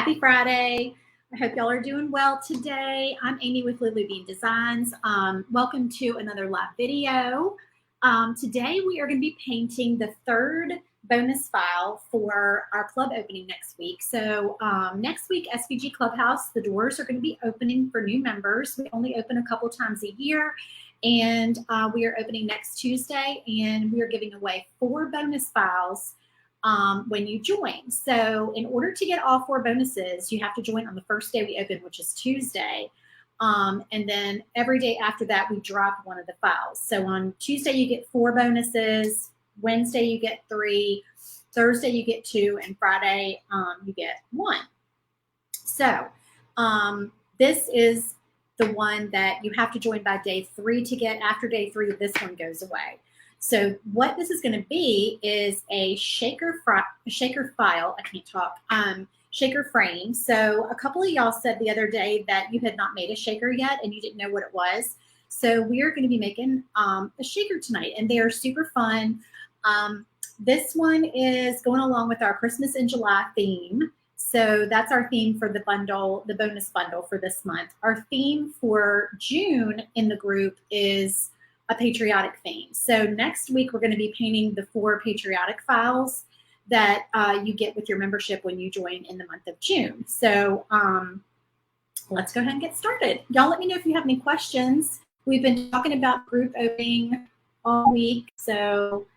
Happy Friday. I hope y'all are doing well today. I'm Amy with Lulu Bean Designs. Welcome to another live video. Today we are going to be painting the third bonus file for our club opening next week. So next week, SVG Clubhouse, the doors are going to be opening for new members. We only open a couple times a year, and we are opening next Tuesday, and we are giving away 4 bonus files when you join. So in order to get all 4 bonuses, you have to join on the first day we open, which is Tuesday. And then every day after that, we drop one of the files. So on Tuesday, you get 4 bonuses. Wednesday, you get 3. Thursday, you get 2. And Friday, you get 1. So this is the one that you have to join by day 3 to get. After day 3, this one goes away. So what this is going to be is a shaker file. I can't talk. Shaker frame. So a couple of y'all said the other day that you had not made a shaker yet and you didn't know what it was. So we are going to be making a shaker tonight, and they are super fun. This one is going along with our Christmas in July theme. So that's our theme for the bundle, the bonus bundle for this month. Our theme for June in the group is a patriotic theme. So next week we're going to be painting the 4 patriotic files that you get with your membership when you join in the month of June. So let's go ahead and get started. Y'all let me know if you have any questions. We've been talking about group opening all week. So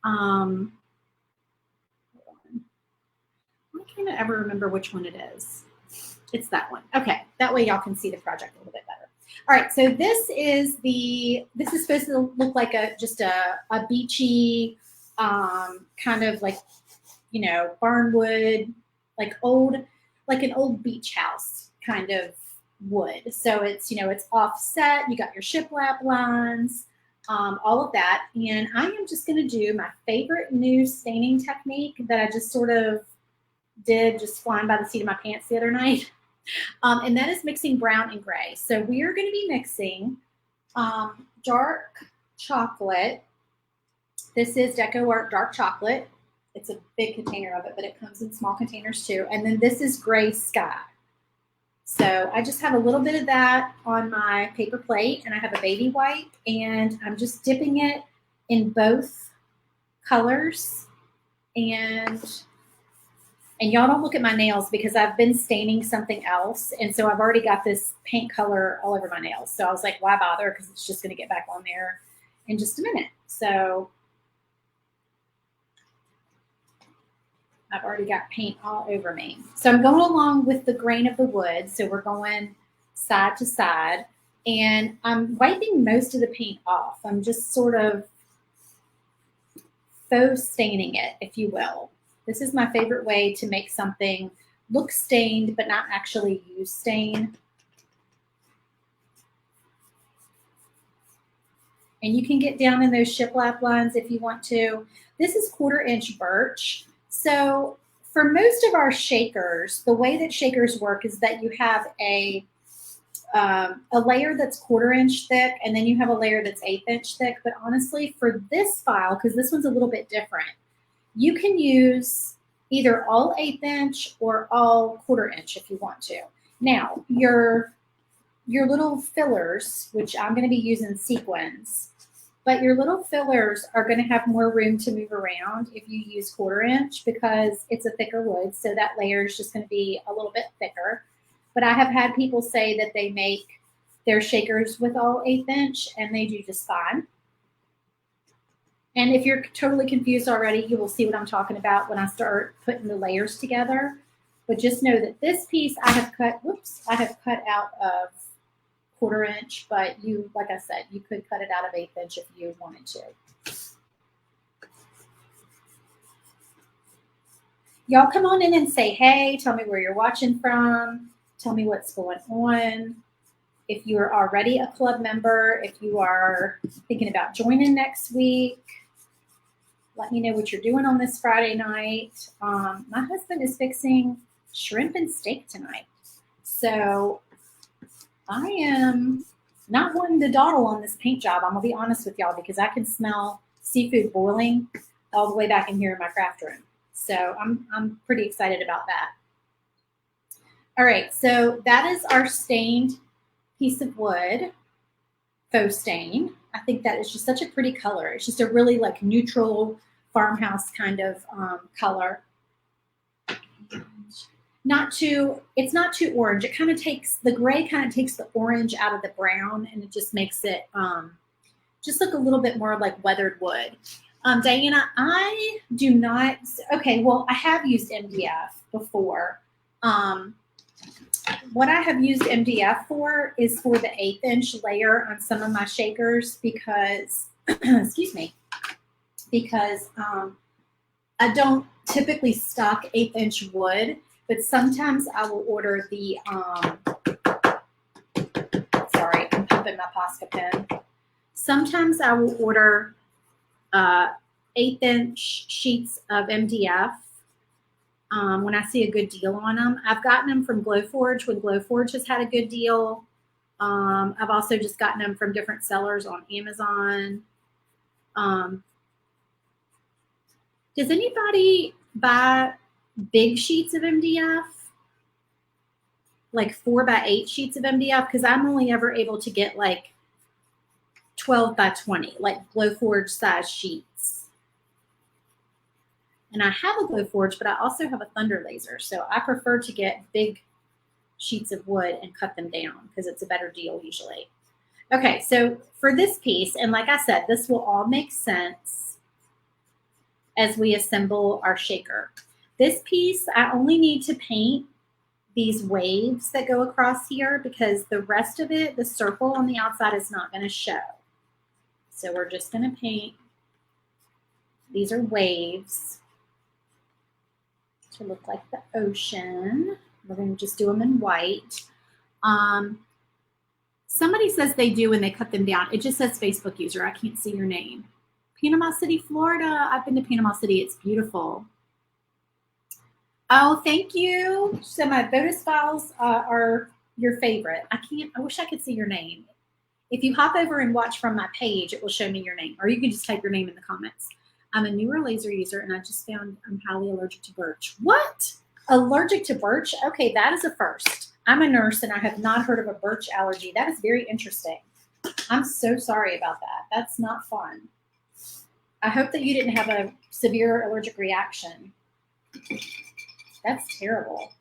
hold on. Why can't I ever remember which one it is? It's that one. Okay, that way y'all can see the project a little bit better. All right, so this is supposed to look like just a beachy kind of like, you know, barnwood, like an old beach house kind of wood. So it's, you know, it's offset. You got your shiplap lines, all of that. And I am just going to do my favorite new staining technique that I just sort of did just flying by the seat of my pants the other night. And that is mixing brown and gray. So we are going to be mixing dark chocolate. This is Deco Art Dark Chocolate. It's a big container of it, but it comes in small containers too. And then this is Gray Sky. So I just have a little bit of that on my paper plate, and I have a baby wipe, and I'm just dipping it in both colors. And y'all don't look at my nails because I've been staining something else. And so I've already got this paint color all over my nails. So I was like, why bother? Because it's just going to get back on there in just a minute. So I've already got paint all over me. So I'm going along with the grain of the wood. So we're going side to side. And I'm wiping most of the paint off. I'm just sort of faux staining it, if you will. This is my favorite way to make something look stained, but not actually use stain. And you can get down in those shiplap lines if you want to. This is 1/4 inch birch. So for most of our shakers, the way that shakers work is that you have a layer that's 1/4 inch thick, and then you have a layer that's 1/8 inch thick. But honestly, for this file, because this one's a little bit different, you can use either all 1/8 inch or all 1/4 inch if you want to. Now, your little fillers, which I'm going to be using sequins, but your little fillers are going to have more room to move around if you use 1/4 inch because it's a thicker wood, so that layer is just going to be a little bit thicker. But I have had people say that they make their shakers with all 1/8 inch, and they do just fine. And if you're totally confused already, you will see what I'm talking about when I start putting the layers together. But just know that this piece I have cut out of 1/4 inch, but you, like I said, you could cut it out of 1/8 inch if you wanted to. Y'all come on in and say hey, tell me where you're watching from, tell me what's going on. If you are already a club member, if you are thinking about joining next week, let me know what you're doing on this Friday night. My husband is fixing shrimp and steak tonight. So I am not wanting to dawdle on this paint job. I'm going to be honest with y'all because I can smell seafood boiling all the way back in here in my craft room. So I'm pretty excited about that. All right, so that is our stained piece of wood, faux stain. I think that is just such a pretty color. It's just a really like neutral farmhouse kind of color. It's not too orange. It kind of takes, the gray kind of takes the orange out of the brown, and it just makes it just look a little bit more like weathered wood. Diana, I do not, okay, well, I have used MDF before. What I have used MDF for is for the 1/8" layer on some of my shakers because, excuse me, because I don't typically stock 1/8" wood, but sometimes I will order the, sorry, I'm pumping my Posca pen. Sometimes I will order 1/8" sheets of MDF when I see a good deal on them. I've gotten them from Glowforge when Glowforge has had a good deal. I've also just gotten them from different sellers on Amazon. Does anybody buy big sheets of MDF? Like 4x8 sheets of MDF? Because I'm only ever able to get like 12x20, like Glowforge size sheets. And I have a Glowforge, but I also have a Thunder Laser. So I prefer to get big sheets of wood and cut them down because it's a better deal usually. Okay, so for this piece, and like I said, this will all make sense as we assemble our shaker. This piece, I only need to paint these waves that go across here because the rest of it, the circle on the outside, is not going to show. So we're just going to paint, these are waves to look like the ocean. We're going to just do them in white. Somebody says they do when they cut them down. It just says Facebook user. I can't see your name. Panama City, Florida. I've been to Panama City. It's beautiful. Oh, thank you. So my bonus files are your favorite. I wish I could see your name. If you hop over and watch from my page, it will show me your name, or you can just type your name in the comments. I'm a newer laser user, and I just found I'm highly allergic to birch. What? Allergic to birch? Okay, that is a first. I'm a nurse, and I have not heard of a birch allergy. That is very interesting. I'm so sorry about that. That's not fun. I hope that you didn't have a severe allergic reaction. That's terrible.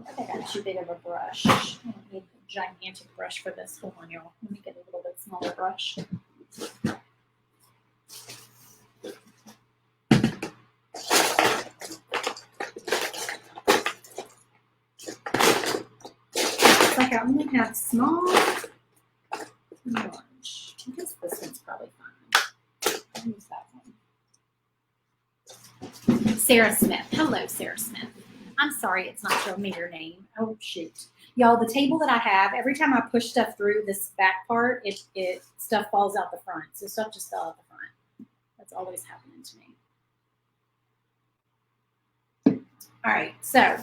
I think I got too big of a brush. I don't need a gigantic brush for this. Hold on, y'all. Let me get a little bit smaller brush. It's like I only have small and large. I guess this one's probably fine. I'll use that one. Sarah Smith. Hello, Sarah Smith. I'm sorry it's not showing me your name. Oh, shoot. Y'all, the table that I have, every time I push stuff through this back part, stuff falls out the front. So stuff just fell out the front. That's always happening to me. All right, so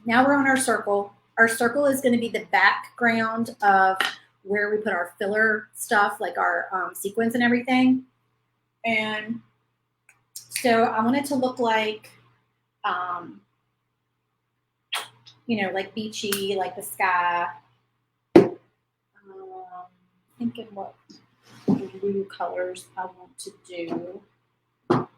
now we're on our circle. Our circle is going to be the background of where we put our filler stuff, like our sequins and everything. And so I want it to look like, you know, like beachy, like the sky. Thinking what blue colors I want to do. Let's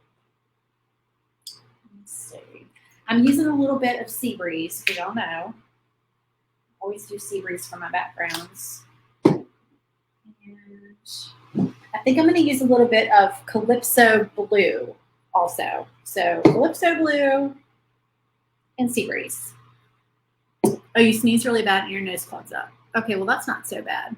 see. I'm using a little bit of Sea Breeze, because y'all know. Always do Sea Breeze for my backgrounds. And I think I'm going to use a little bit of Calypso Blue also. So Calypso Blue and Sea Breeze. Oh, you sneeze really bad and your nose clogs up. Okay, well, that's not so bad.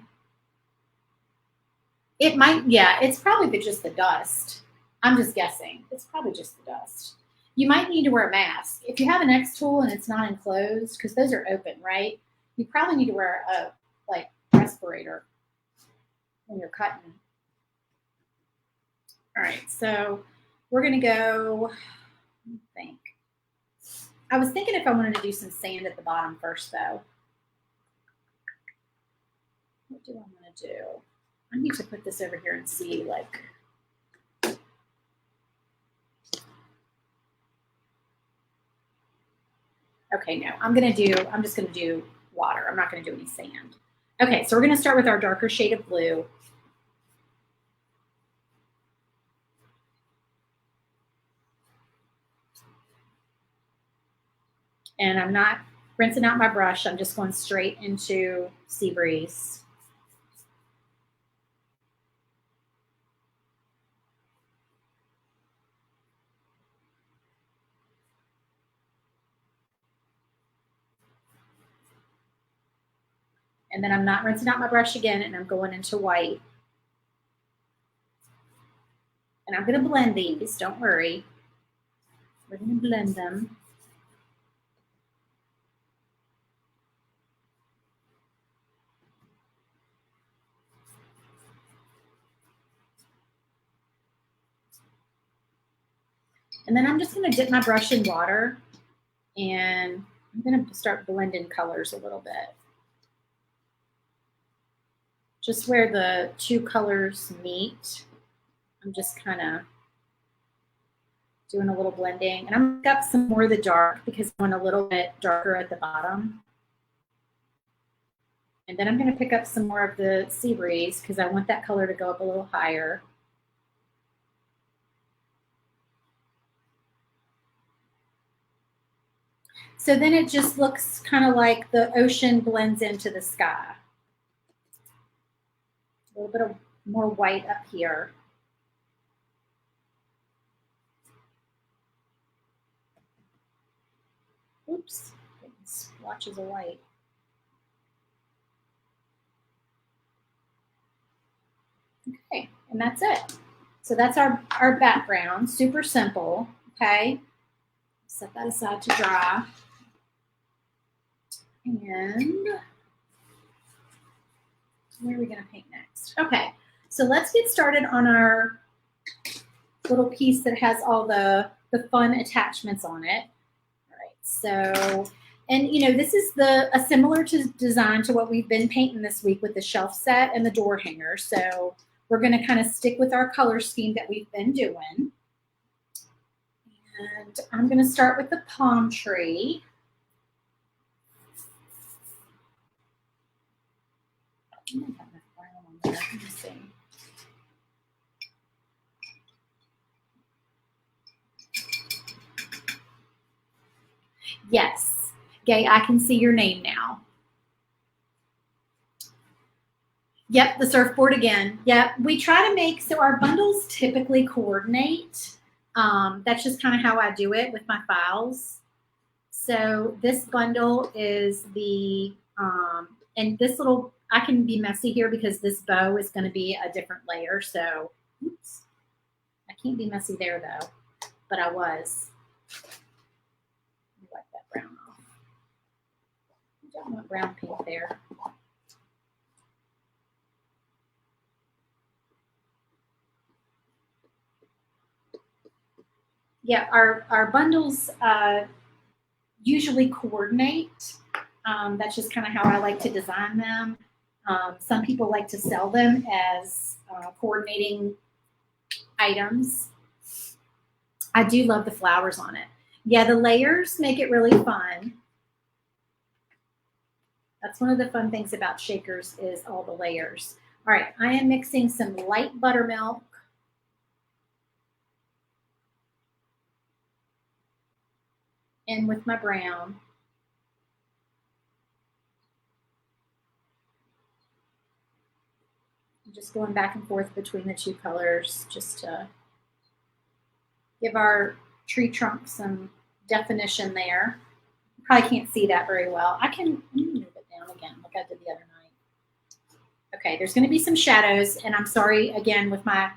It might, yeah, it's probably just the dust. I'm just guessing. It's probably just the dust. You might need to wear a mask. If you have an X tool and it's not enclosed, because those are open, right? You probably need to wear a respirator when you're cutting. All right, so we're gonna go, let me think. I was thinking if I wanted to do some sand at the bottom first, though. What do I want to do? I need to put this over here and see, like, Okay, no, I'm just gonna do water. I'm not gonna do any sand. Okay, so we're gonna start with our darker shade of blue. And I'm not rinsing out my brush. I'm just going straight into Sea Breeze. And then I'm not rinsing out my brush again, and I'm going into white. And I'm going to blend these, don't worry. We're going to blend them. And then I'm just going to dip my brush in water, and I'm going to start blending colors a little bit. Just where the two colors meet, I'm just kind of doing a little blending. And I'm going to pick up some more of the dark because I want a little bit darker at the bottom. And then I'm going to pick up some more of the Sea Breeze because I want that color to go up a little higher. So then it just looks kind of like the ocean blends into the sky. A little bit of more white up here. Oops, splotches of white. Okay, and that's it. So that's our background, super simple, okay? Set that aside to dry. And where are we gonna paint next? Okay, so let's get started on our little piece that has all the fun attachments on it. All right, so, and you know, this is a similar design to what we've been painting this week with the shelf set and the door hanger. So we're gonna kind of stick with our color scheme that we've been doing. And I'm gonna start with the palm tree. I might have enough brown on there. Let me see. Yes, Gay, I can see your name now. Yep, the surfboard again. Yep, we try to make, so our bundles typically coordinate. That's just kind of how I do it with my files. So this bundle is the, and this little, I can be messy here because this bow is going to be a different layer. So, oops, I can't be messy there though, but I was. Let me wipe that brown off. I don't want brown paint there. Yeah, our bundles usually coordinate. That's just kind of how I like to design them. Some people like to sell them as coordinating items. I do love the flowers on it. Yeah, the layers make it really fun. That's one of the fun things about shakers is all the layers. All right, I am mixing some light buttermilk in with my brown. I'm just going back and forth between the two colors just to give our tree trunk some definition there. You probably can't see that very well. I can move it down again like I did the other night. Okay, there's going to be some shadows, and I'm sorry again with my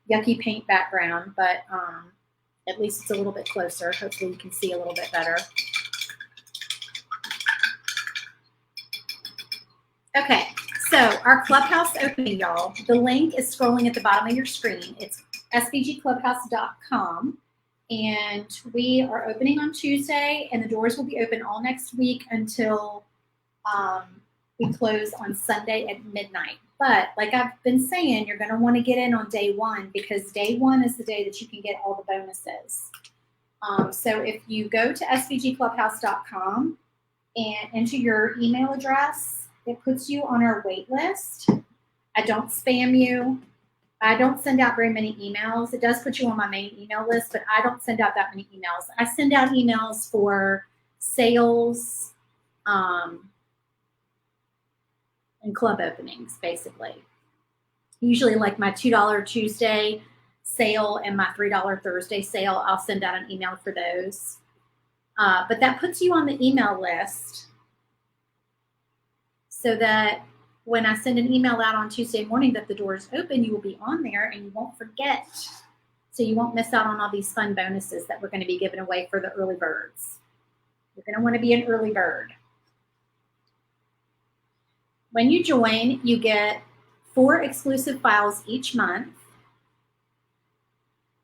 yucky paint background, but at least it's a little bit closer. Hopefully you can see a little bit better. Okay, so our clubhouse opening, y'all. The link is scrolling at the bottom of your screen. It's svgclubhouse.com. And we are opening on Tuesday, and the doors will be open all next week until we close on Sunday at midnight. But like I've been saying, you're going to want to get in on day one because day one is the day that you can get all the bonuses. So if you go to svgclubhouse.com and enter your email address, it puts you on our wait list. I don't spam you. I don't send out very many emails. It does put you on my main email list, but I don't send out that many emails. I send out emails for sales and club openings, basically. Usually like my $2 Tuesday sale and my $3 Thursday sale, I'll send out an email for those. But that puts you on the email list so that when I send an email out on Tuesday morning that the door is open, you will be on there and you won't forget. So you won't miss out on all these fun bonuses that we're going to be giving away for the early birds. You're going to want to be an early bird. When you join, you get 4 exclusive files each month.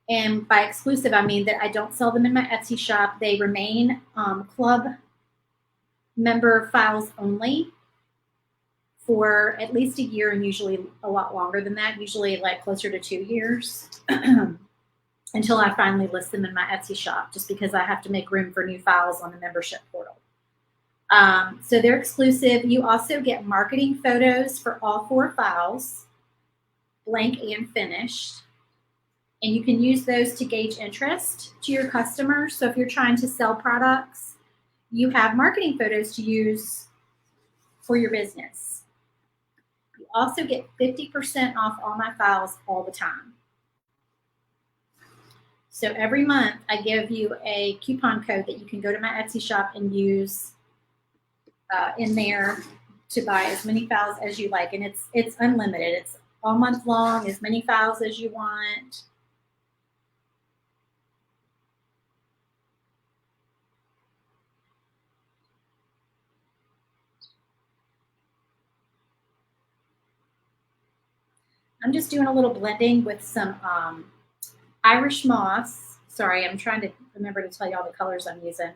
And by exclusive, I mean that I don't sell them in my Etsy shop. They remain club member files only for at least a year, and usually a lot longer than that, usually like closer to 2 years, until I finally list them in my Etsy shop, just because I have to make room for new files on the membership portal. So they're exclusive. You also get marketing photos for all 4 files, blank and finished. And you can use those to gauge interest to your customers. So if you're trying to sell products, you have marketing photos to use for your business. You also get 50% off all my files all the time. So every month I give you a coupon code that you can go to my Etsy shop and use in there to buy as many files as you like. And it's unlimited. It's all month long, as many files as you want. I'm just doing a little blending with some Irish moss. Sorry, I'm trying to remember to tell you all the colors I'm using.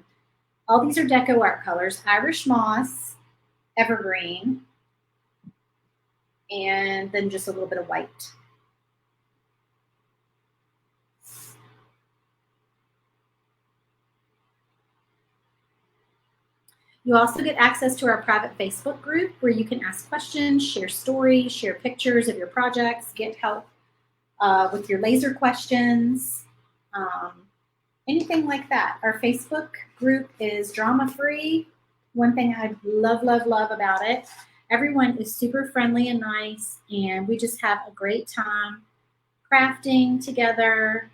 All these are Deco Art colors. Irish moss, evergreen, and then just a little bit of white. You also get access to our private Facebook group where you can ask questions, share stories, share pictures of your projects, get help with your laser questions, anything like that. Our Facebook group is drama-free. One thing I love, love, love about it, everyone is super friendly and nice, and we just have a great time crafting together.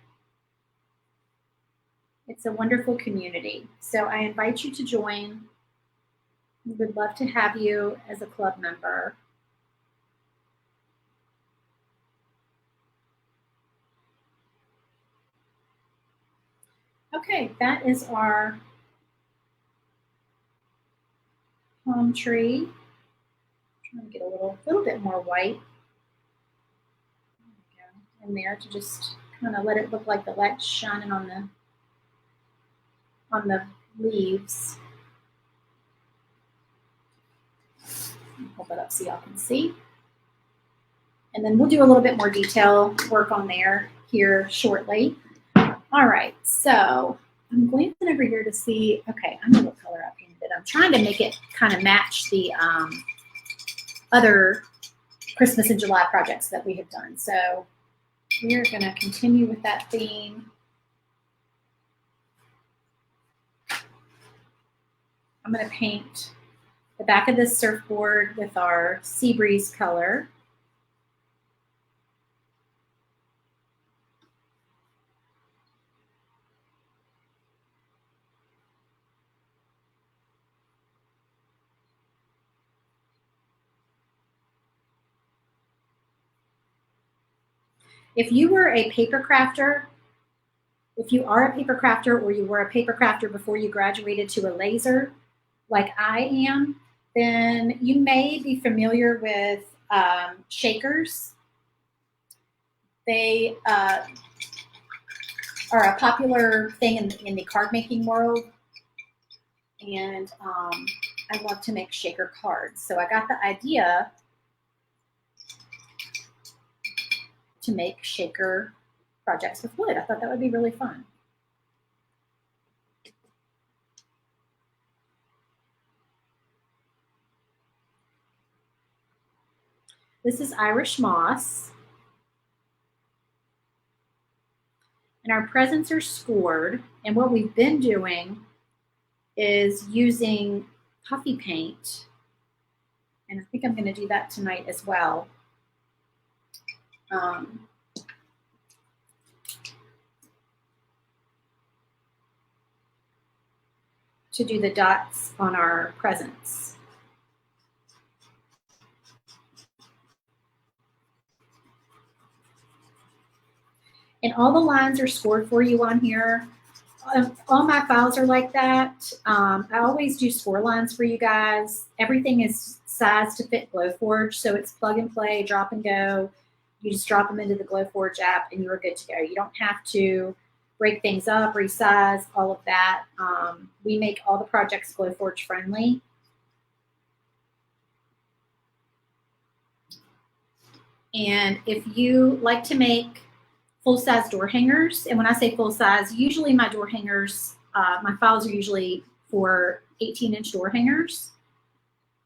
It's a wonderful community. So I invite you to join. We would love to have you as a club member. Okay, that is our palm tree. I'm trying to get a little bit more white in there to just kind of let it look like the light's shining on the leaves. Hold that up so y'all can see. And then we'll do a little bit more detail work on there here shortly. All right, so I'm glancing over here to see, okay, I'm gonna color up in a bit. I'm trying to make it kind of match the other Christmas in July projects that we have done. So we're gonna continue with that theme. I'm gonna paint the back of this surfboard with our Sea Breeze color. If you were a paper crafter, if you are a paper crafter or you were a paper crafter before you graduated to a laser, like I am, then you may be familiar with shakers. They are a popular thing in the card making world, and I love to make shaker cards. So I got the idea to make shaker projects with wood. I thought that would be really fun. This is Irish moss. And our presents are scored. And what we've been doing is using puffy paint. And I think I'm going to do that tonight as well. To do the dots on our presents. And all the lines are scored for you on here. All my files are like that. I always do score lines for you guys. Everything is sized to fit Glowforge, so it's plug and play, drop and go. You just drop them into the Glowforge app and you're good to go. You don't have to break things up, resize, all of that. We make all the projects Glowforge friendly. And if you like to make full-size door hangers, and when I say full-size, usually my door hangers, my files are usually for 18-inch door hangers.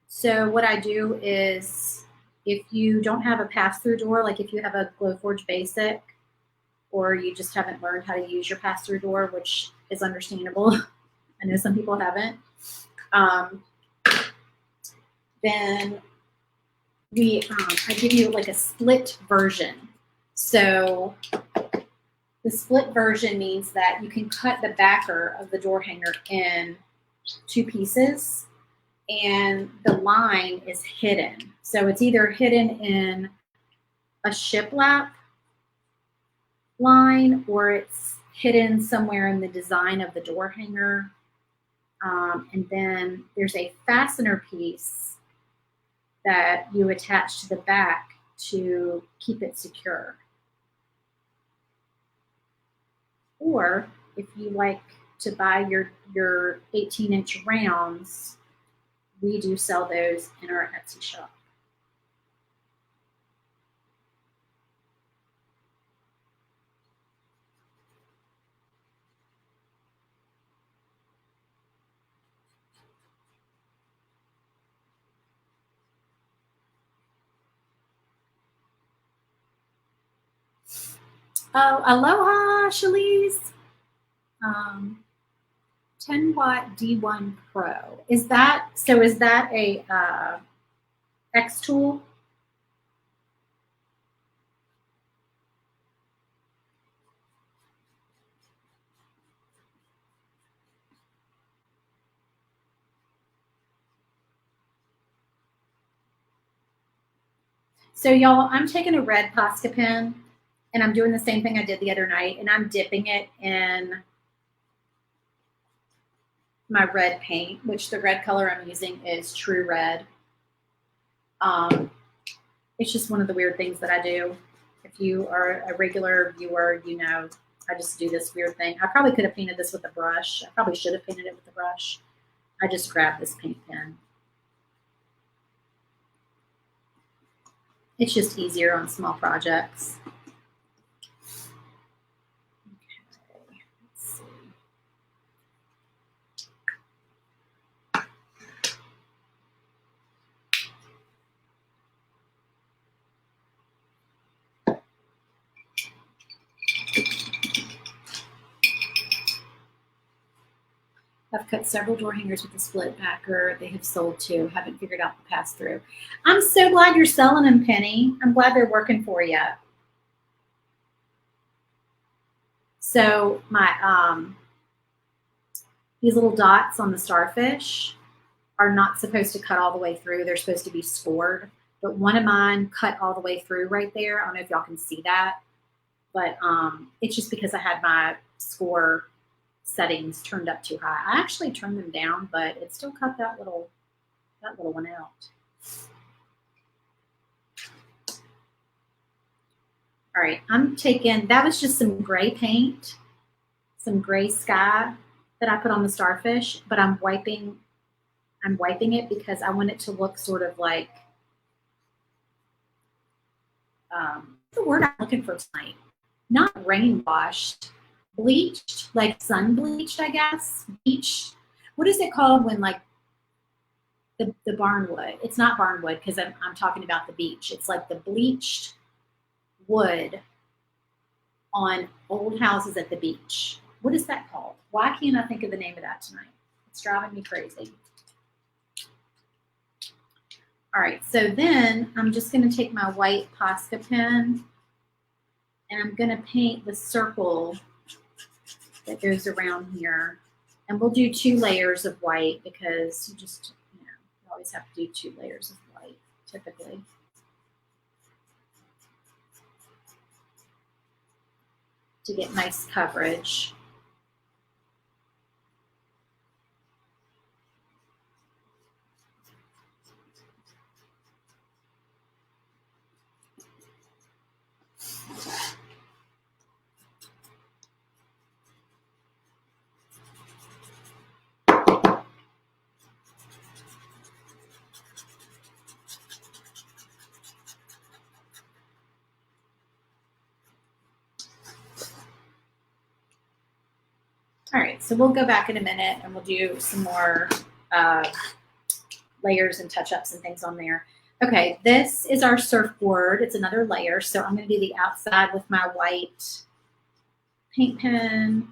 So what I do is, if you don't have a pass-through door, like if you have a Glowforge Basic, or you just haven't learned how to use your pass-through door, which is understandable. I know some people haven't. Then I give you like a split version. So the split version means that you can cut the backer of the door hanger in 2 pieces, and the line is hidden. So it's either hidden in a shiplap line, or it's hidden somewhere in the design of the door hanger. And then there's a fastener piece that you attach to the back to keep it secure. Or if you like to buy your 18-inch rounds, we do sell those in our Etsy shop. Oh, aloha, Shalise. 10-watt D1 Pro. Is that a X tool? So y'all, I'm taking a red Posca pen, and I'm doing the same thing I did the other night, and I'm dipping it in my red paint, which the red color I'm using is True Red. It's just one of the weird things that I do. If you are a regular viewer, you know I just do this weird thing. I probably could have painted this with a brush. I probably should have painted it with a brush. I just grabbed this paint pen. It's just easier on small projects. I've cut several door hangers with a split backer. They have sold too. Haven't figured out the pass through. I'm so glad you're selling them, Penny. I'm glad they're working for you. So my these little dots on the starfish are not supposed to cut all the way through. They're supposed to be scored. But one of mine cut all the way through right there. I don't know if y'all can see that. But it's just because I had my score settings turned up too high. I actually turned them down, but it still cut that little one out. All right, I'm taking, that was just some gray paint, some gray sky that I put on the starfish, but I'm wiping it because I want it to look sort of like, what's the word I'm looking for tonight? Not rain washed, bleached, like sun bleached, I guess. Bleach. What is it called when like the barnwood. It's not barnwood because I'm talking about the beech. It's like the bleached wood on old houses at the beach. What is that called? Why can't I think of the name of that tonight? It's driving me crazy. All right, so then I'm just going to take my white Posca pen and I'm going to paint the circle that goes around here. And we'll do 2 layers of white because you just, you always have to do 2 layers of white typically. To get nice coverage. All right, so we'll go back in a minute and we'll do some more layers and touch-ups and things on there. Okay, this is our surfboard. It's another layer, so I'm going to do the outside with my white paint pen.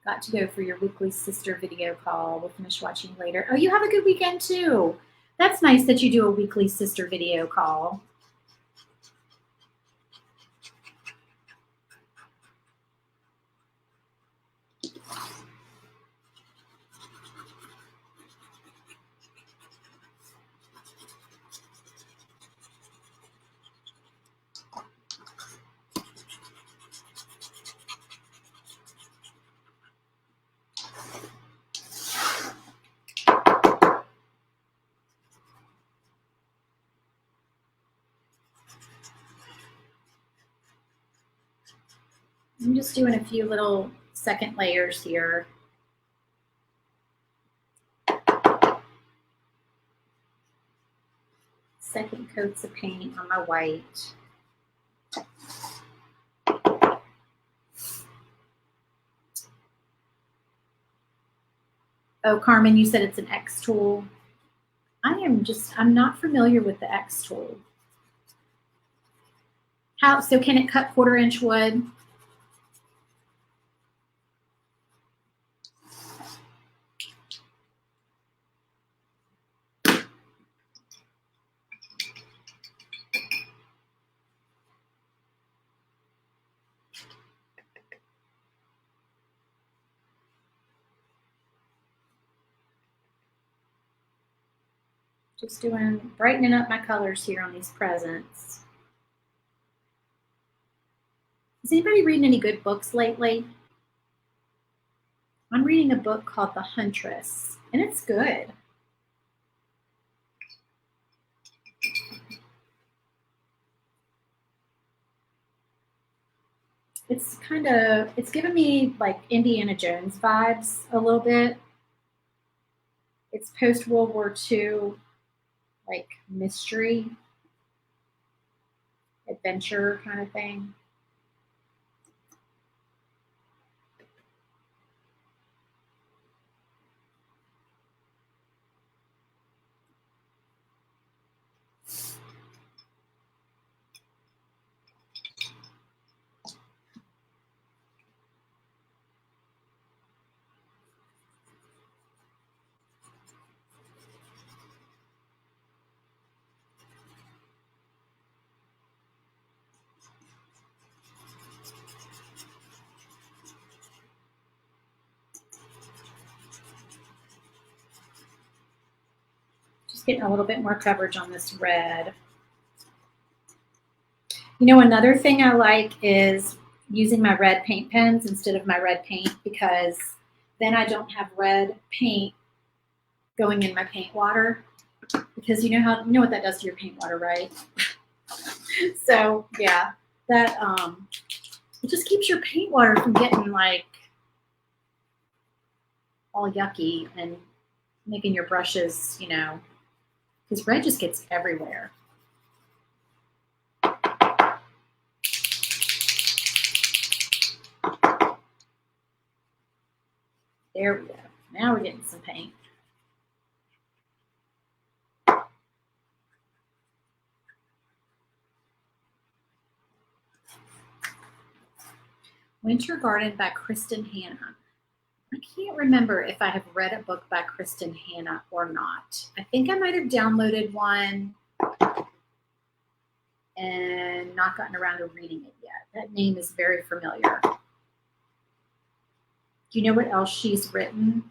Got to go for your weekly sister video call. We'll finish watching later. Oh, you have a good weekend too. That's nice that you do a weekly sister video call. I'm just doing a few little second layers here. Second coats of paint on my white. Oh, Carmen, you said it's an X tool. I'm not familiar with the X tool. So can it cut 1/4 inch wood? Just brightening up my colors here on these presents. Is anybody reading any good books lately? I'm reading a book called The Huntress, and it's good. It's giving me like Indiana Jones vibes a little bit. It's post-World War II, like mystery, adventure kind of thing. Getting a little bit more coverage on this red. You know, another thing I like is using my red paint pens instead of my red paint, because then I don't have red paint going in my paint water, because you know what that does to your paint water, right? So yeah, that it just keeps your paint water from getting like all yucky and making your brushes, because red just gets everywhere. There we go. Now we're getting some paint. Winter Garden by Kristen Hanna. I can't remember if I have read a book by Kristen Hanna or not. I think I might have downloaded one and not gotten around to reading it yet. That name is very familiar. Do you know what else she's written?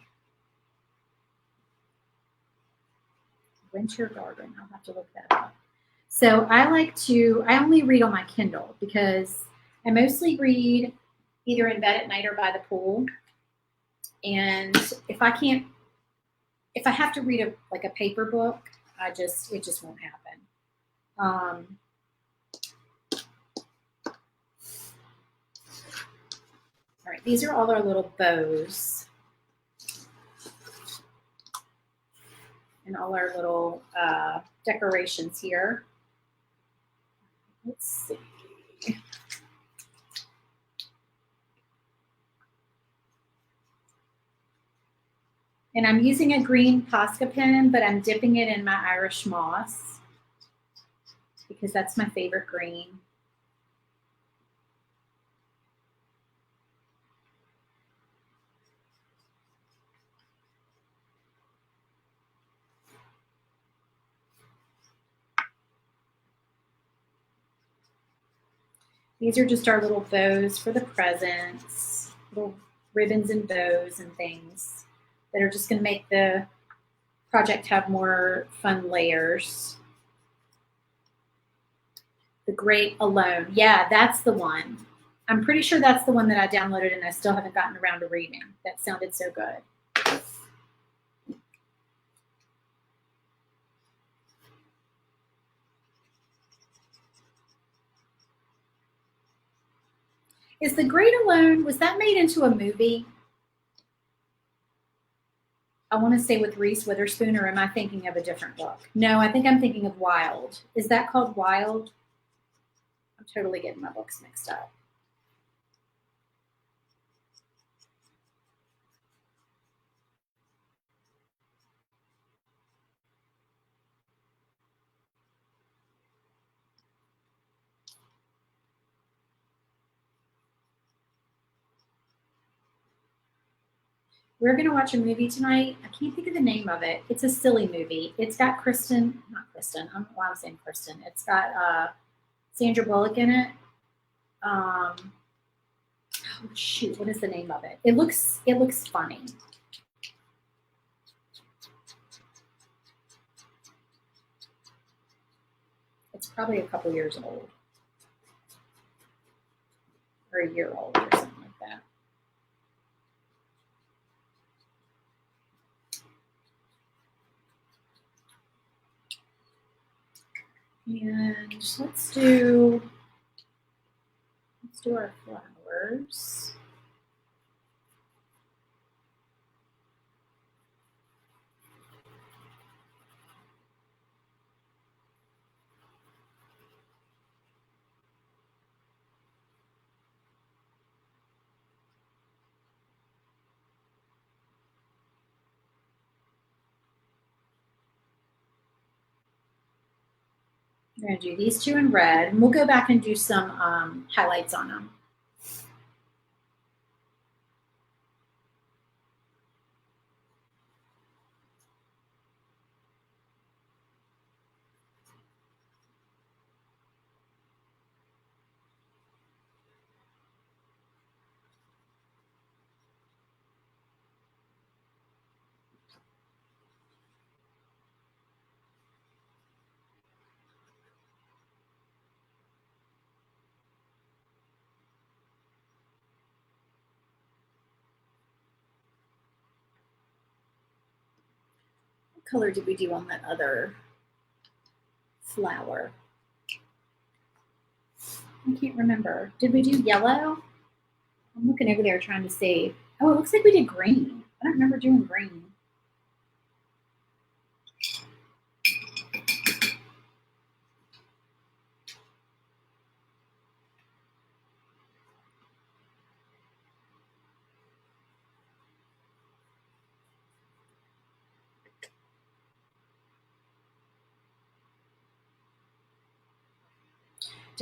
Winter Garden. I'll have to look that up. So I only read on my Kindle because I mostly read either in bed at night or by the pool. And if I have to read a paper book, it just won't happen. All right, these are all our little bows and all our little decorations here. Let's see. And I'm using a green Posca pen, but I'm dipping it in my Irish moss because that's my favorite green. These are just our little bows for the presents, little ribbons and bows and things that are just going to make the project have more fun layers. The Great Alone. Yeah, that's the one. I'm pretty sure that's the one that I downloaded and I still haven't gotten around to reading. That sounded so good. Is The Great Alone, was that made into a movie? I want to say with Reese Witherspoon, or am I thinking of a different book? No, I think I'm thinking of Wild. Is that called Wild? I'm totally getting my books mixed up. We're going to watch a movie tonight. I can't think of the name of it. It's a silly movie. It's got Kristen. I'm saying Kristen. It's got Sandra Bullock in it. Oh shoot, what is the name of it? It looks funny. It's probably a couple years old. Or a year old or something like that. And let's do our flowers. We're going to do these two in red, and we'll go back and do some highlights on them. What color did we do on that other flower? I can't remember. Did we do yellow? I'm looking over there trying to see. Oh, it looks like we did green. I don't remember doing green.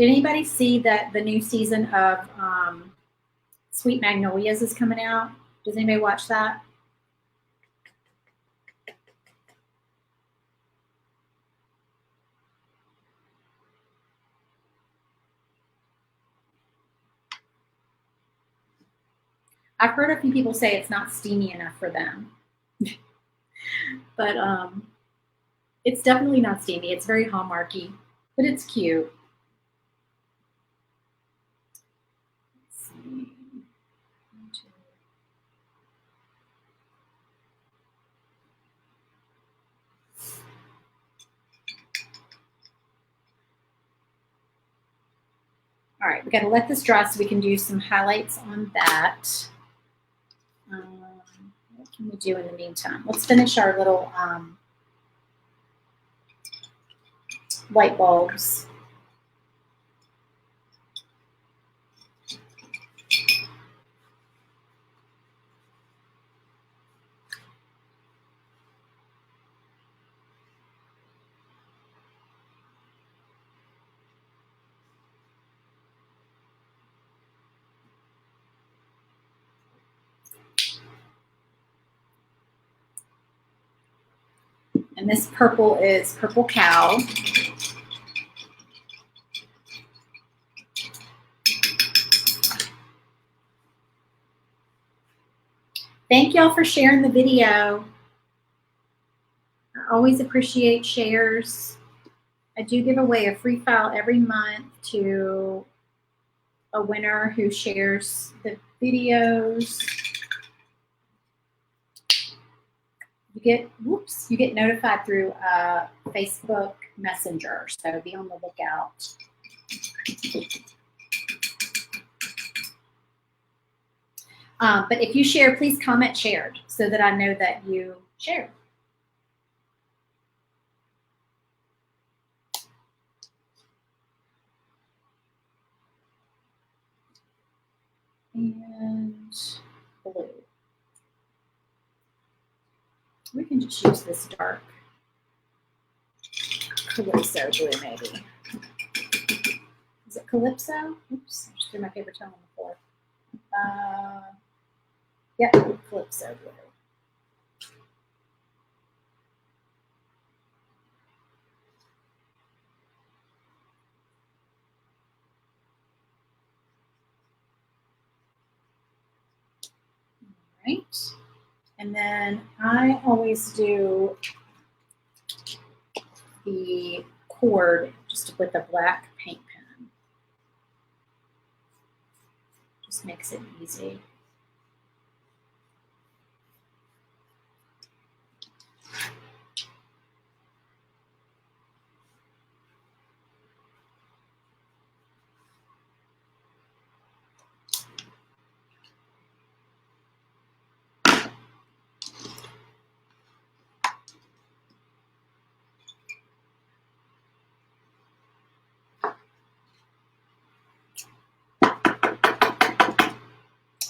Did anybody see that the new season of Sweet Magnolias is coming out? Does anybody watch that? I've heard a few people say it's not steamy enough for them. But it's definitely not steamy. It's very Hallmarky, but it's cute. Let's see. All right, we got to let this dry so we can do some highlights on that. What can we do in the meantime? Let's finish our little light bulbs. And this purple is Purple Cow. Thank y'all for sharing the video. I always appreciate shares. I do give away a free file every month to a winner who shares the videos. You get notified through Facebook Messenger, so be on the lookout. But if you share, please comment shared so that I know that you shared. And blue. We can just use this dark Calypso blue, maybe. Is it Calypso? Oops, I just threw my paper towel on the floor. Yep, Calypso blue. All right. And then I always do the cord just with a black paint pen. Just makes it easy.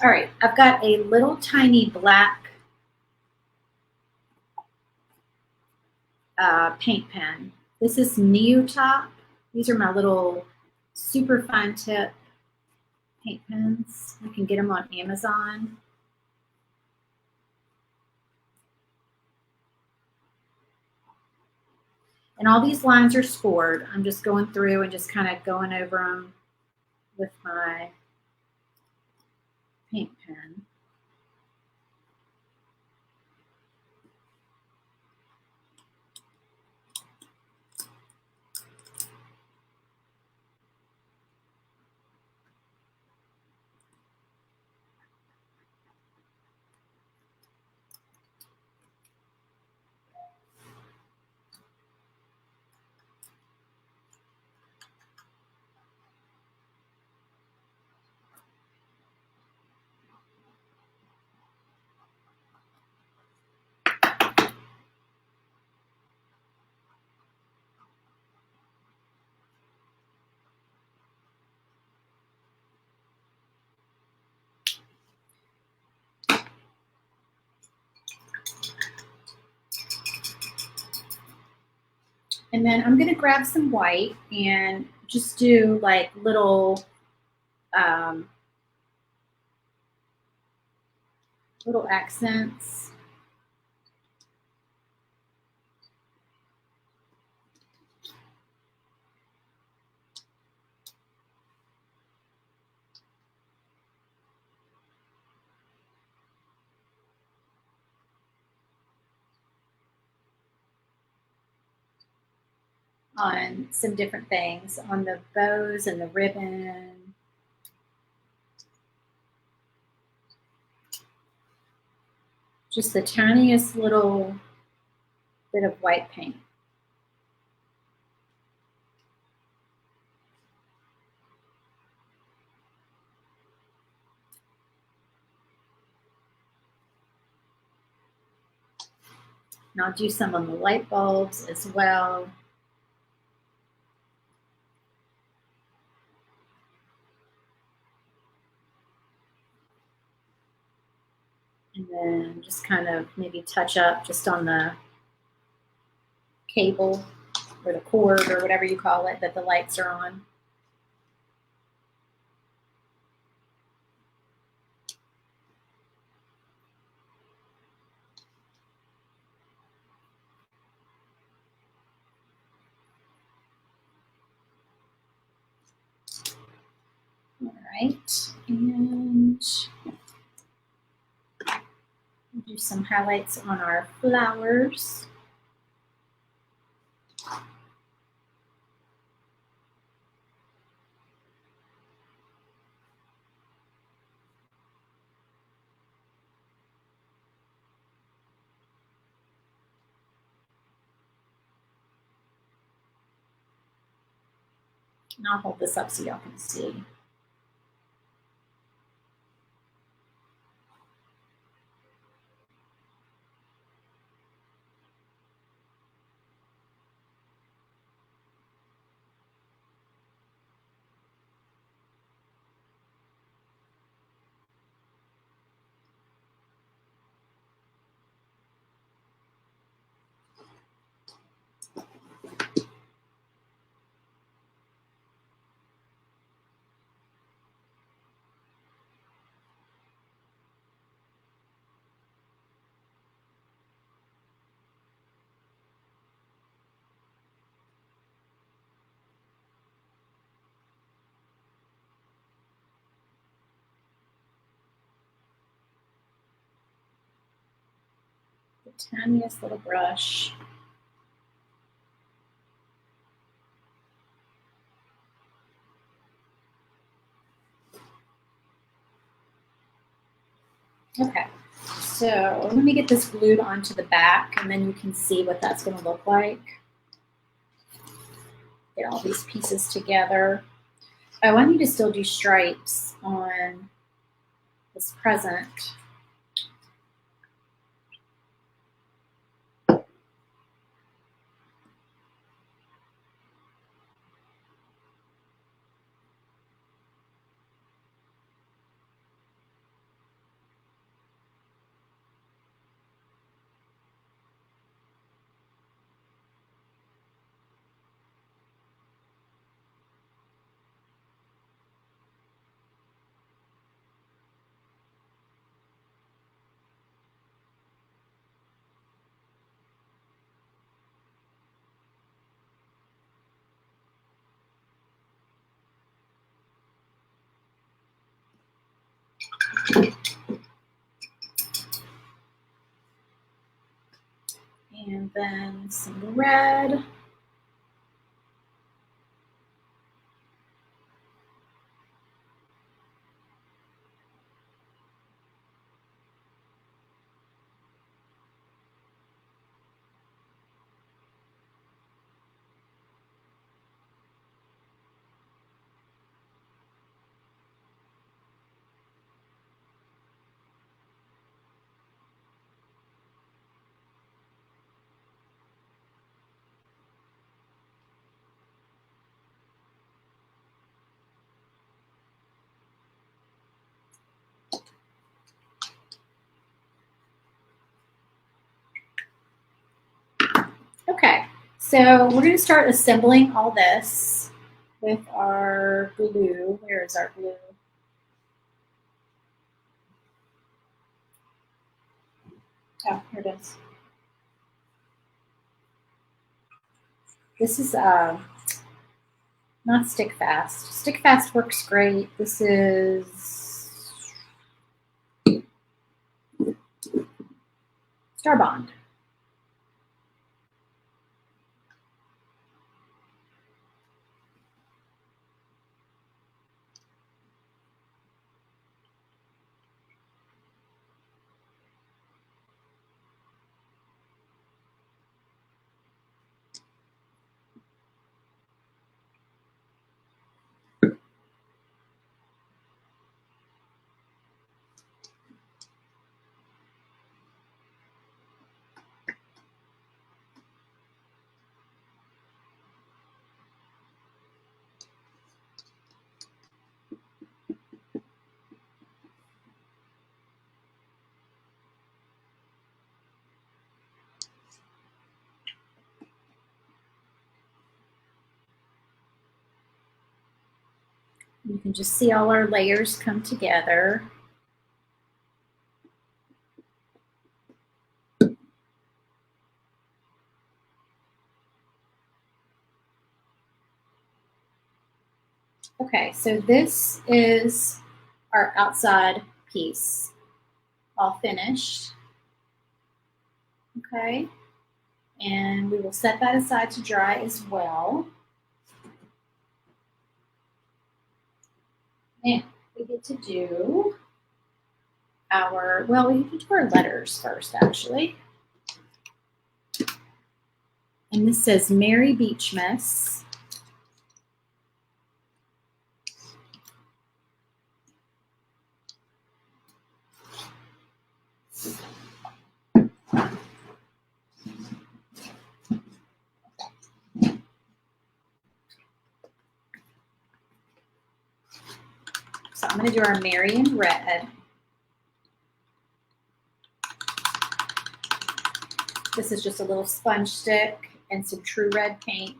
All right, I've got a little tiny black paint pen. This is Neotop. These are my little super fine tip paint pens. You can get them on Amazon. And all these lines are scored. I'm just going through and just kind of going over them with my paint pen. And then I'm going to grab some white and just do like little little accents. On some different things, on the bows and the ribbon. Just the tiniest little bit of white paint. And I'll do some on the light bulbs as well. And then just kind of maybe touch up just on the cable or the cord or whatever you call it that the lights are on. All right, and we'll do some highlights on our flowers. And I'll hold this up so y'all can see. The tiniest little brush. Okay, so let me get this glued onto the back and then you can see what that's going to look like. Get all these pieces together. Oh, I need to still do stripes on this present. And then some red. Okay, so we're going to start assembling all this. with our glue. Where is our glue? Oh, here it is. This is not Stick Fast. Stick Fast works great. This is Starbond. You can just see all our layers come together. Okay, so this is our outside piece, all finished. Okay, and we will set that aside to dry as well. Now we get to do our, well, we can do our letters first, actually. And this says Merry Beachmas. So I'm going to do our Mary in red. This is just a little sponge stick and some True Red paint.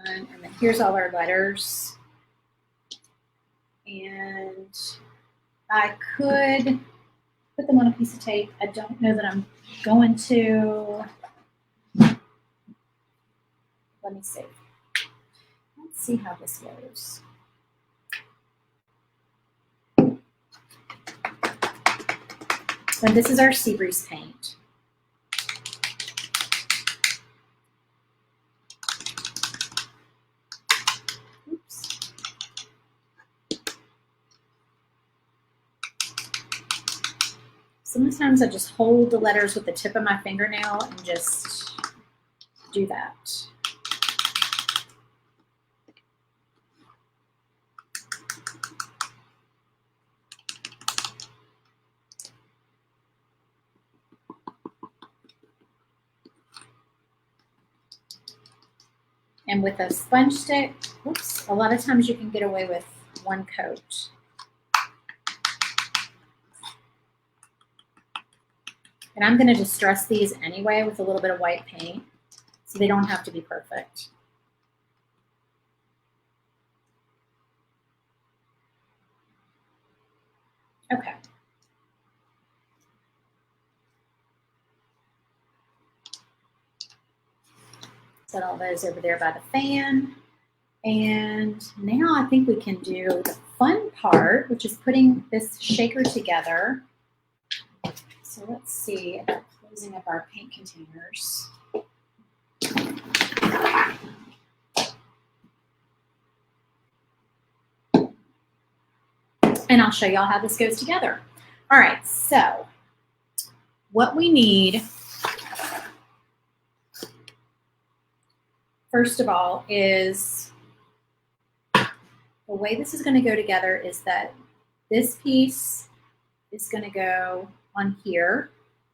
And then here's all our letters. And I could put them on a piece of tape. I don't know that I'm going to. Let me see. Let's see how this goes. And this is our Seabreeze paint. Sometimes I just hold the letters with the tip of my fingernail and just do that. And with a sponge stick, whoops, a lot of times you can get away with one coat. And I'm going to distress these anyway with a little bit of white paint, so they don't have to be perfect. Okay. Set all those over there by the fan. And now I think we can do the fun part, which is putting this shaker together. So let's see about closing up our paint containers. And I'll show y'all how this goes together. All right, so what we need, first of all, is the way this is going to go together is that this piece is going to go on here,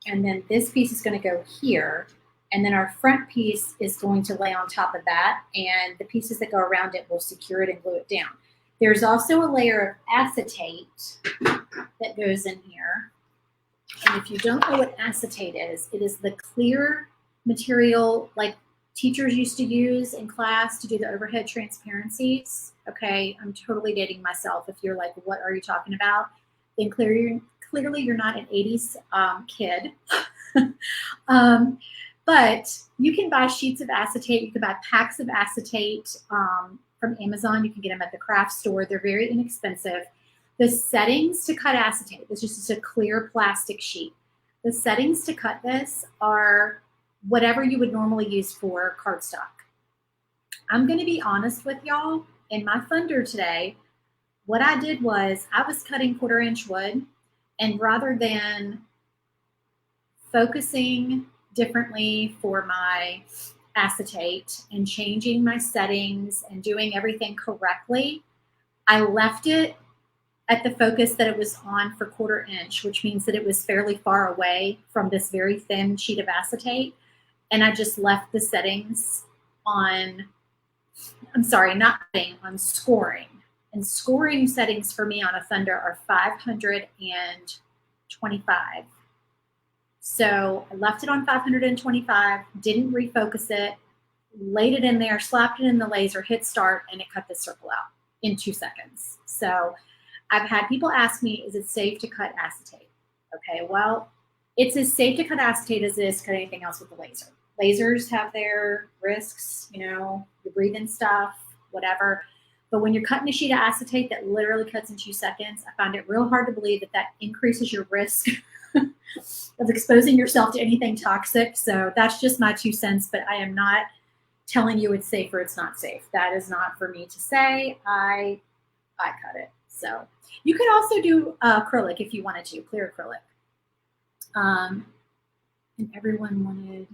and then this piece is going to go here, And then our front piece is going to lay on top of that, and the pieces that go around it will secure it and glue it down. There's also a layer of acetate that goes in here. And if you don't know what acetate is, it is the clear material like teachers used to use in class to do the overhead transparencies. Okay, I'm totally dating myself. If you're like, what are you talking about? Then clearly you're not an 80s kid. But you can buy sheets of acetate. You can buy packs of acetate from Amazon. You can get them at the craft store. They're very inexpensive. The settings to cut acetate, this is just a clear plastic sheet. The settings to cut this are whatever you would normally use for cardstock. I'm going to be honest with y'all. In my Thunder today, what I did was I was cutting 1/4 inch wood, and rather than focusing differently for my acetate and changing my settings and doing everything correctly, I left it at the focus that it was on for 1/4 inch, which means that it was fairly far away from this very thin sheet of acetate. And I just left the settings on, I'm sorry, not setting, on scoring. And scoring settings for me on a Thunder are 525. So I left it on 525, didn't refocus it, laid it in there, slapped it in the laser, hit start, and it cut the circle out in 2 seconds. So I've had people ask me, is it safe to cut acetate? Okay, well, it's as safe to cut acetate as it is to cut anything else with the laser. Lasers have their risks, you know, the breathing stuff, whatever. But when you're cutting a sheet of acetate that literally cuts in 2 seconds, I find it real hard to believe that that increases your risk of exposing yourself to anything toxic. So that's just my 2 cents, but I am not telling you it's safe or it's not safe. That is not for me to say. I cut it. So you could also do acrylic if you wanted to, clear acrylic. And everyone wanted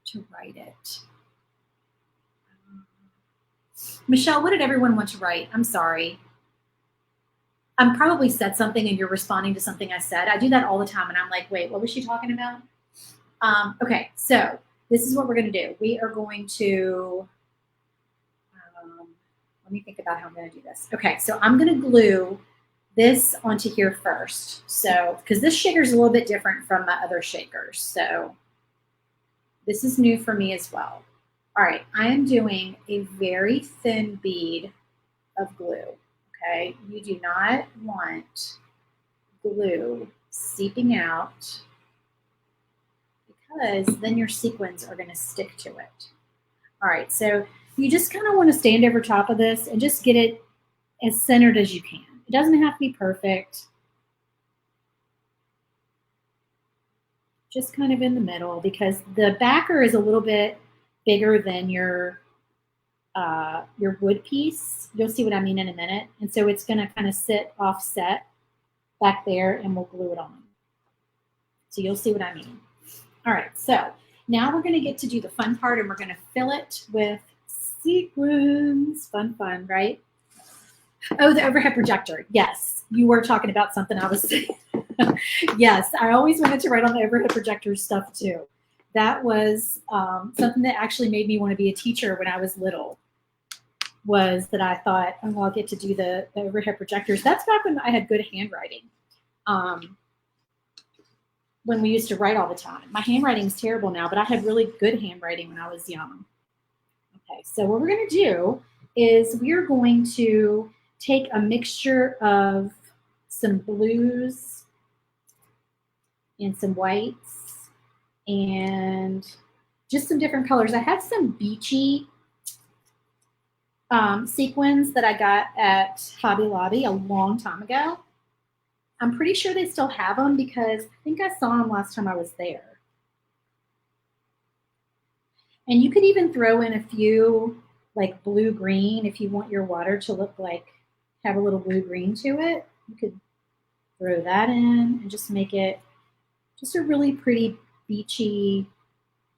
to write it. Michelle, what did everyone want to write? I'm sorry. I probably said something and you're responding to something I said. I do that all the time and I'm like, wait, what was she talking about? Okay, so this is what we're going to do. We are going to, let me think about how I'm going to do this. Okay, so I'm going to glue this onto here first. So, because this shaker is a little bit different from my other shakers. So this is new for me as well. All right, I am doing a very thin bead of glue. Okay, you do not want glue seeping out because then your sequins are going to stick to it. All right, so you just kind of want to stand over top of this and just get it as centered as you can. It doesn't have to be perfect. Just kind of in the middle because the backer is a little bit bigger than your wood piece. You'll see what I mean in a minute. And so it's going to kind of sit offset back there and we'll glue it on. So you'll see what I mean. All right, so now we're going to get to do the fun part and we're going to fill it with sequins. Fun, right? Oh, the overhead projector. Yes, you were talking about something I was saying. Yes, I always wanted to write on the overhead projector stuff too. That was something that actually made me want to be a teacher when I was little, was that I thought, oh, well, I'll get to do the overhead projectors. That's back when I had good handwriting, when we used to write all the time. My handwriting's terrible now, but I had really good handwriting when I was young. Okay, so what we're going to do is we're going to take a mixture of some blues and some whites and just some different colors. I have some beachy sequins that I got at Hobby Lobby a long time ago. I'm pretty sure they still have them because I think I saw them last time I was there. And you could even throw in a few like blue-green if you want your water to look like, have a little blue-green to it. You could throw that in and just make it just a really pretty beachy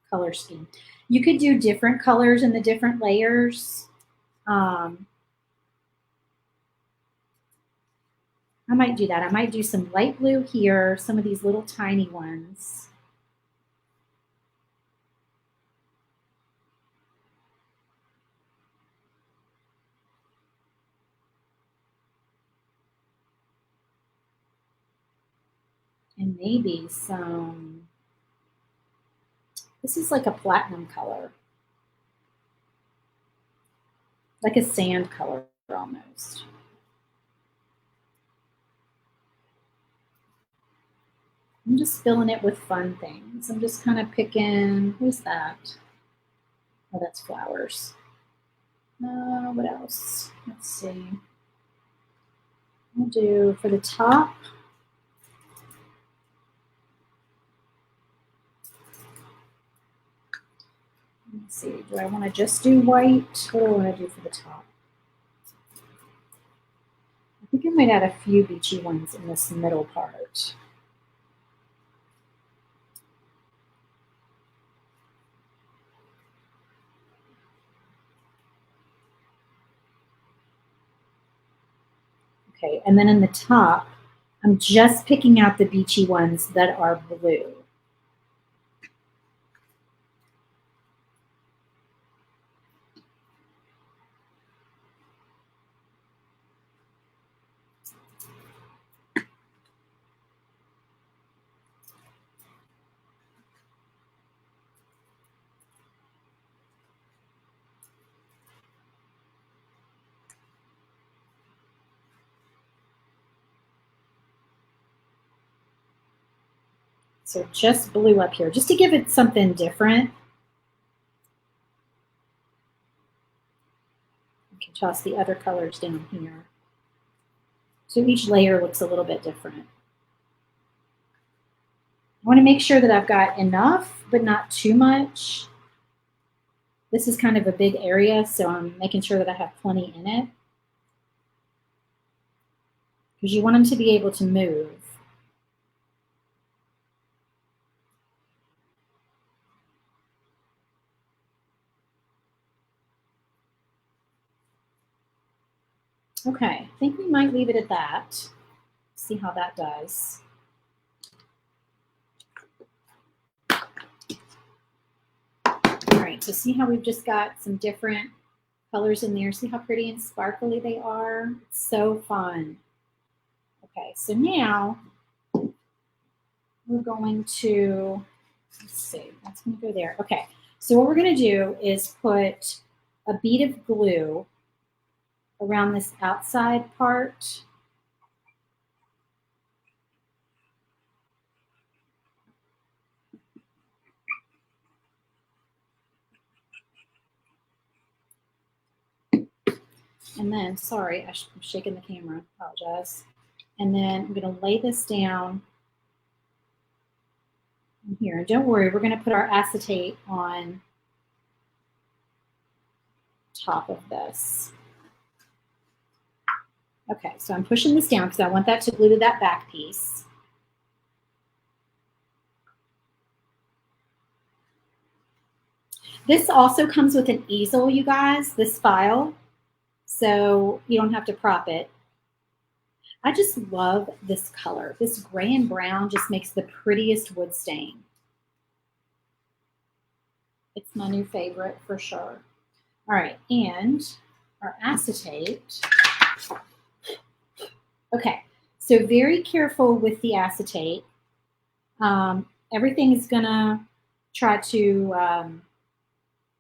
color scheme. You could do different colors in the different layers. I might do that. I might do some light blue here, some of these little tiny ones. and maybe some, this is like a platinum color, like a sand color almost. I'm just filling it with fun things. I'm just kind of picking, who's that? Oh, that's flowers. What else? Let's see. I'll do for the top. Let's see, do I want to just do white? What do I want to do for the top? I think I might add a few beachy ones in this middle part. Okay, and then in the top, I'm just picking out the beachy ones that are blue. So just blue up here, just to give it something different. You can toss the other colors down here. So each layer looks a little bit different. I want to make sure that I've got enough, but not too much. This is kind of a big area, so I'm making sure that I have plenty in it. Because you want them to be able to move. Okay, I think we might leave it at that. See how that does. All right, so see how we've just got some different colors in there. See how pretty and sparkly they are? It's so fun. Okay, so now we're going to, let's see, that's going to go there. Okay, so what we're going to do is put a bead of glue around this outside part. And then, sorry, I'm shaking the camera, apologize. And then I'm going to lay this down here. And don't worry, we're going to put our acetate on top of this. Okay, so I'm pushing this down because I want that to glue to that back piece. This also comes with an easel, you guys, this file, so you don't have to prop it. I just love this color. This gray and brown just makes the prettiest wood stain. It's my new favorite for sure. All right, and our acetate. Okay, so very careful with the acetate. Everything is gonna try to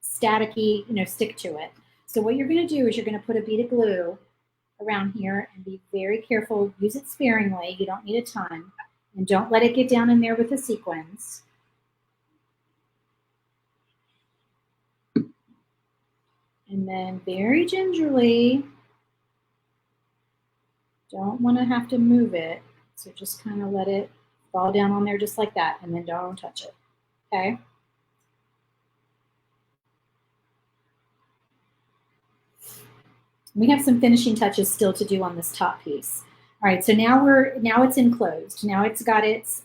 staticky, stick to it. So what you're gonna do is you're gonna put a bead of glue around here and be very careful. Use it sparingly. You don't need a ton. And don't let it get down in there with the sequins. And then very gingerly, don't want to have to move it. So just kind of let it fall down on there just like that, and then don't touch it, okay? We have some finishing touches still to do on this top piece. All right, so now it's enclosed. Now it's got its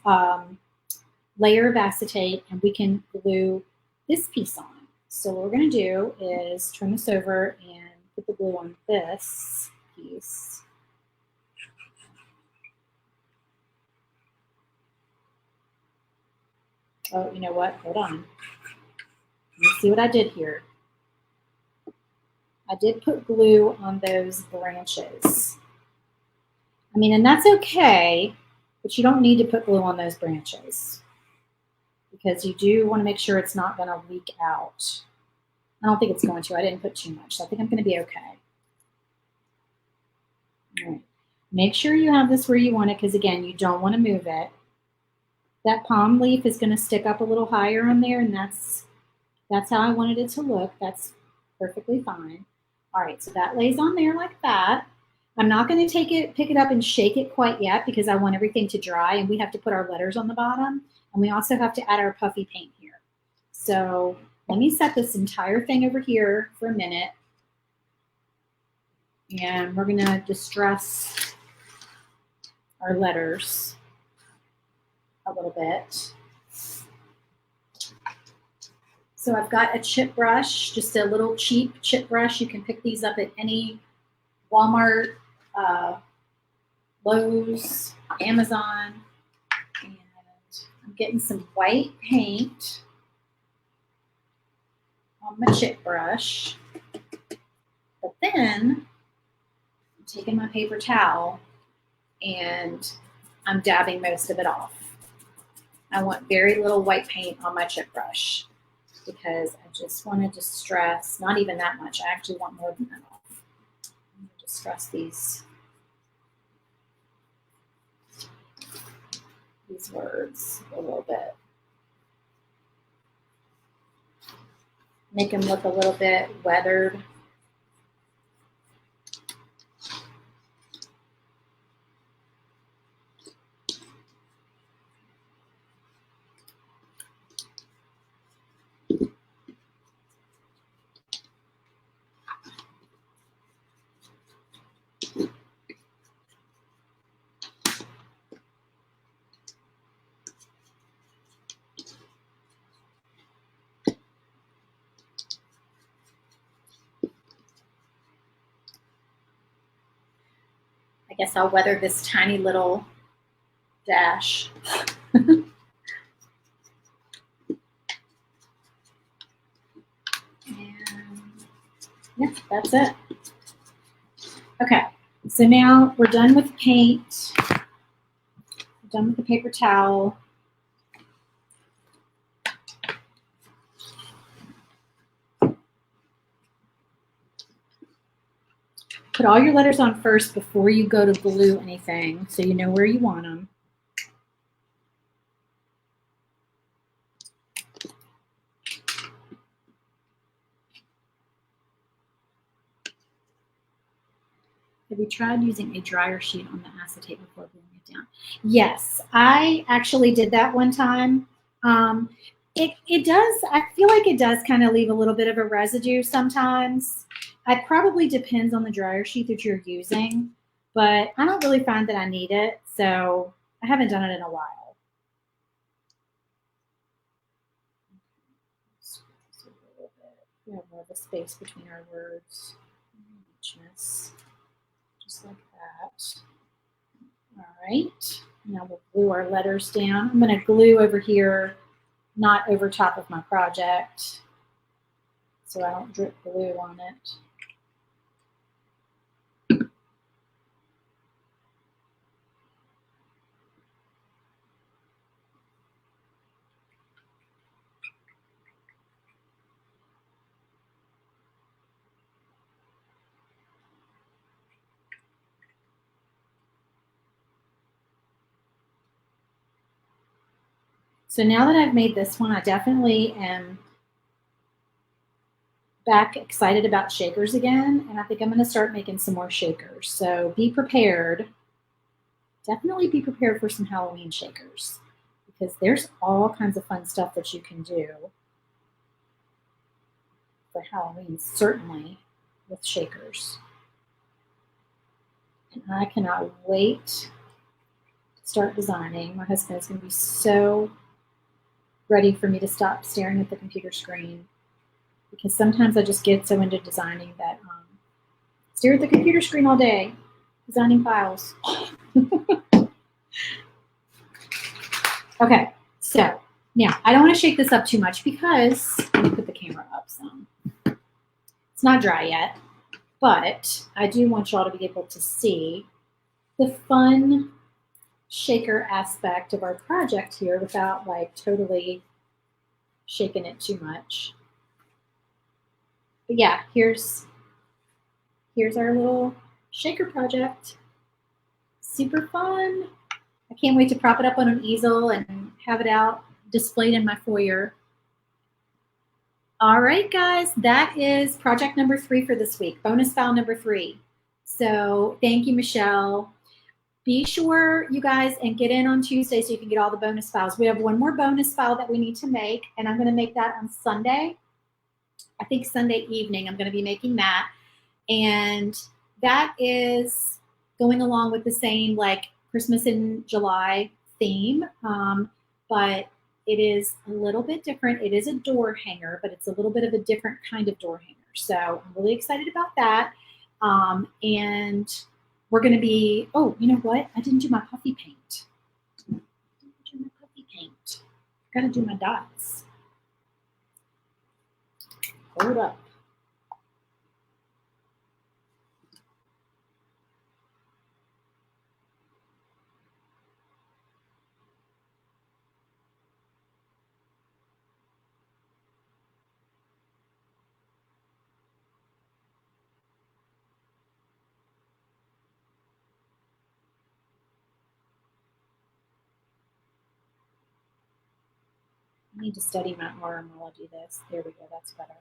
layer of acetate, and we can glue this piece on. So what we're going to do is turn this over and put the glue on this piece. Oh, you know what? Hold on. Let me see what I did here. I did put glue on those branches. I mean, and that's okay, But you don't need to put glue on those branches because you do want to make sure it's not going to leak out. I don't think it's going to. I didn't put too much, so I think I'm going to be okay. All right. Make sure you have this where you want it because, again, you don't want to move it. That palm leaf is going to stick up a little higher on there, and that's how I wanted it to look. That's perfectly fine. All right, so that lays on there like that. I'm not going to pick it up and shake it quite yet because I want everything to dry, and we have to put our letters on the bottom, and we also have to add our puffy paint here. So let me set this entire thing over here for a minute, and we're going to distress our letters a little bit. So I've got a chip brush, just a little cheap chip brush. You can pick these up at any Walmart, Lowe's, Amazon, and I'm getting some white paint on my chip brush. But then I'm taking my paper towel and I'm dabbing most of it off. I want very little white paint on my chip brush because I just want to distress, not even that much. I actually want more than that off. I'm going to distress these words a little bit. Make them look a little bit weathered. I guess I'll weather this tiny little dash. And yeah, that's it. Okay, so now we're done with paint. We're done with the paper towel. Put all your letters on first before you go to glue anything so you know where you want them. Have you tried using a dryer sheet on the acetate before gluing it down? Yes, I actually did that one time. It does, I feel like it does kind of leave a little bit of a residue sometimes. It probably depends on the dryer sheet that you're using, but I don't really find that I need it, so I haven't done it in a while. We have more of a space between our words. Just like that. All right, now we'll glue our letters down. I'm going to glue over here, not over top of my project, so I don't drip glue on it. So now that I've made this one, I definitely am back excited about shakers again, and I think I'm going to start making some more shakers. So be prepared. Definitely be prepared for some Halloween shakers because there's all kinds of fun stuff that you can do for Halloween, certainly with shakers. And I cannot wait to start designing. My husband is going to be so ready for me to stop staring at the computer screen because sometimes I just get so into designing that stare at the computer screen all day, designing files. Okay, so now I don't want to shake this up too much because let me put the camera up some. It's not dry yet, but I do want y'all to be able to see the fun shaker aspect of our project here without like totally shaking it too much. But yeah, here's our little shaker project. Super fun. I can't wait to prop it up on an easel and have it out displayed in my foyer. All right, guys, that is project number 3 for this week, bonus file number 3. So thank you, Michelle. Be sure, you guys, and get in on Tuesday so you can get all the bonus files. We have one more bonus file that we need to make, and I'm going to make that on Sunday. I think Sunday evening I'm going to be making that. And that is going along with the same like Christmas in July theme, but it is a little bit different. It is a door hanger, but it's a little bit of a different kind of door hanger. So I'm really excited about that. And we're going to be, oh, you know what? I didn't do my puffy paint. I got to do my dots. Hold up. I need to study my arm while I do this. There we go. That's better.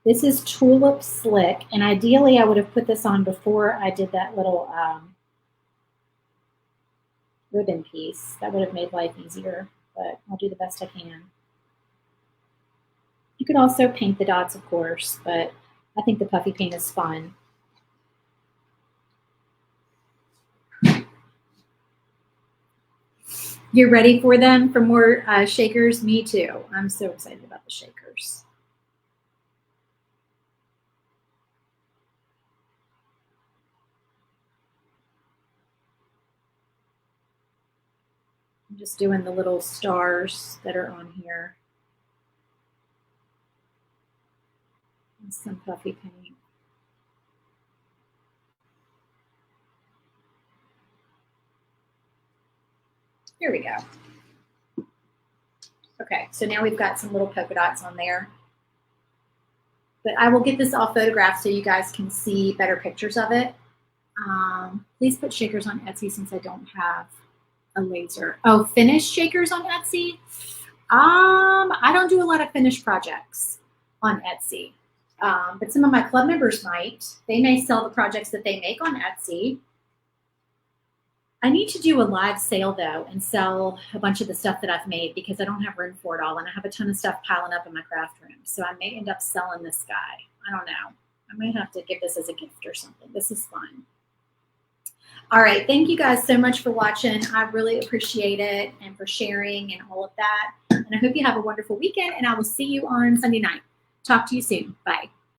This is Tulip Slick, and ideally I would have put this on before I did that little ribbon piece. That would have made life easier, but I'll do the best I can. You could also paint the dots, of course, but I think the puffy paint is fun. You're ready for them, for more shakers? Me too. I'm so excited about the shakers. I'm just doing the little stars that are on here. And some puffy paint. Here we go. Okay, so now we've got some little polka dots on there. But I will get this all photographed so you guys can see better pictures of it. Please put shakers on Etsy since I don't have a laser. Oh, finished shakers on Etsy? I don't do a lot of finished projects on Etsy. But some of my club members might. They may sell the projects that they make on Etsy. I need to do a live sale though and sell a bunch of the stuff that I've made because I don't have room for it all and I have a ton of stuff piling up in my craft room. So I may end up selling this guy. I don't know. I might have to give this as a gift or something. This is fun. All right. Thank you guys so much for watching. I really appreciate it and for sharing and all of that. And I hope you have a wonderful weekend and I will see you on Sunday night. Talk to you soon. Bye.